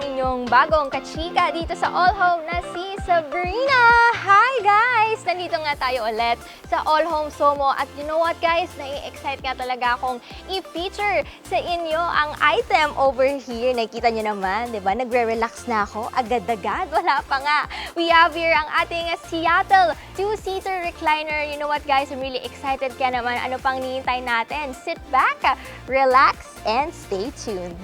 ang inyong bagong kachika dito sa AllHome na si Sabrina! Hi guys! Nandito nga tayo ulit sa AllHome Somo at you know what guys? Nai-excite nga talaga akong i-feature sa inyo ang item over here. Nakikita nyo naman, di ba? Nagre-relax na ako agad-agad. Wala pa nga. We have here ang ating Seattle 2-seater recliner. You know what guys? I'm really excited kaya naman ano pang nihintay natin. Sit back, relax, and stay tuned.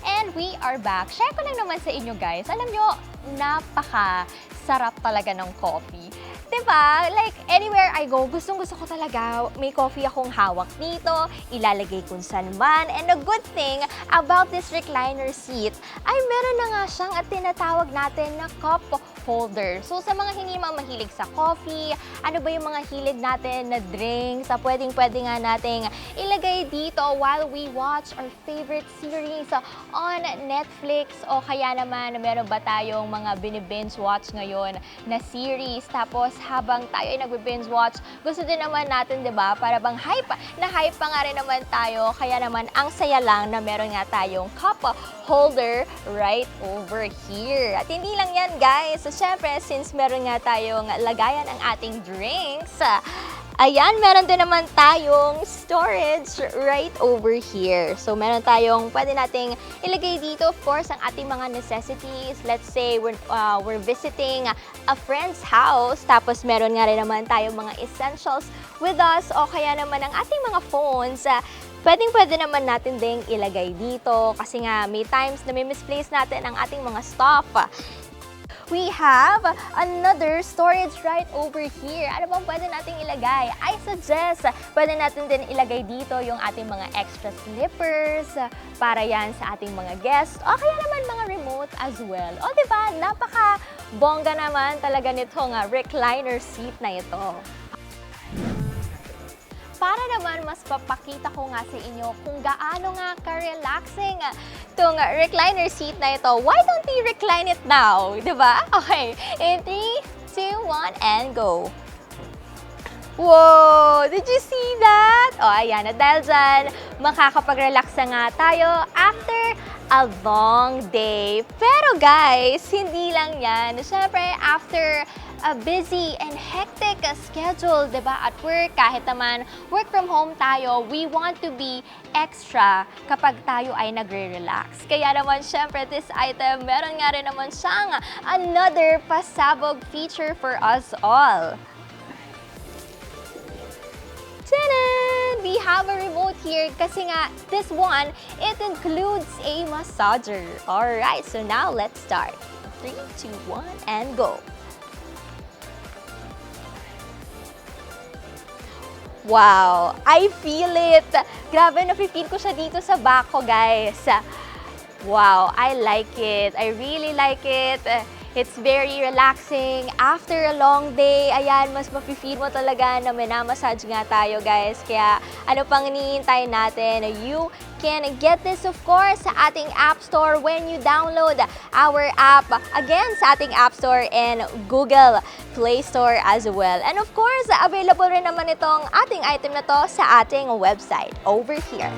And we are back. Share ko lang naman sa inyo guys. Alam nyo, napaka-sarap talaga ng coffee. Diba? Like, anywhere I go, gustong-gusto ko talaga. May coffee akong hawak dito, ilalagay kung saan man. And a good thing about this recliner seat ay meron na nga siyang at tinatawag natin na cup holder. So, sa mga hindi mahilig sa coffee, ano ba yung mga hilig natin na drinks, pwedeng-pwede nga nating ilagay dito while we watch our favorite series on Netflix o kaya naman meron ba tayong mga binibinge watch ngayon na series. Tapos, habang tayo ay nagbe-binge watch, gusto din naman natin, 'di ba? Para bang hype pa nga rin naman tayo. Kaya naman ang saya lang na meron nga tayong cup holder right over here. At hindi lang 'yan, guys. So, syempre, since meron nga tayong lagayan ang ating drinks, ayan, meron din naman tayong storage right over here. So, meron tayong pwede nating ilagay dito, of course, ang ating mga necessities. Let's say we're visiting a friend's house, tapos meron nga rin naman tayong mga essentials with us, o kaya naman ang ating mga phones. Pwedeng-pwede naman natin ding ilagay dito kasi nga may times na may misplace natin ang ating mga stuff. We have another storage right over here. Ano bang pwede nating ilagay? I suggest pwede natin din ilagay dito yung ating mga extra slippers para yan sa ating mga guests o kaya naman mga remote as well. O diba, napaka-bongga naman talaga nitong recliner seat na ito. Para naman mas papakita ko nga sa inyo kung gaano nga ka-relaxing itong recliner seat na ito, why don't we recline it now? Diba? Okay, in 3, 2, 1, and go! Whoa! Did you see that? O, ayan. At dahil dyan, makakapag-relax na nga tayo after a long day. Pero guys, hindi lang yan. Siyempre, after a busy and hectic schedule, diba, at work, kahit naman work from home tayo, we want to be extra kapag tayo ay nagre-relax. Kaya naman, syempre, this item, meron nga rin naman siyang another pasabog feature for us all. Tanan! We have a remote here kasi nga, this one, it includes a massager. Alright, so now let's start. 3, 2, 1, and go! Wow! I feel it! Grabe, nafe-feel ko siya dito sa back ko, guys. Wow! I like it. I really like it. It's very relaxing. After a long day, ayan, mas mafe-feel mo talaga na minamassage nga tayo, guys. Kaya, ano pang hinihintay natin? You can get this, of course, sa ating App Store when you download our app. Again, sa ating App Store and Google Play Store as well. And of course, available rin naman itong ating item na to sa ating website over here.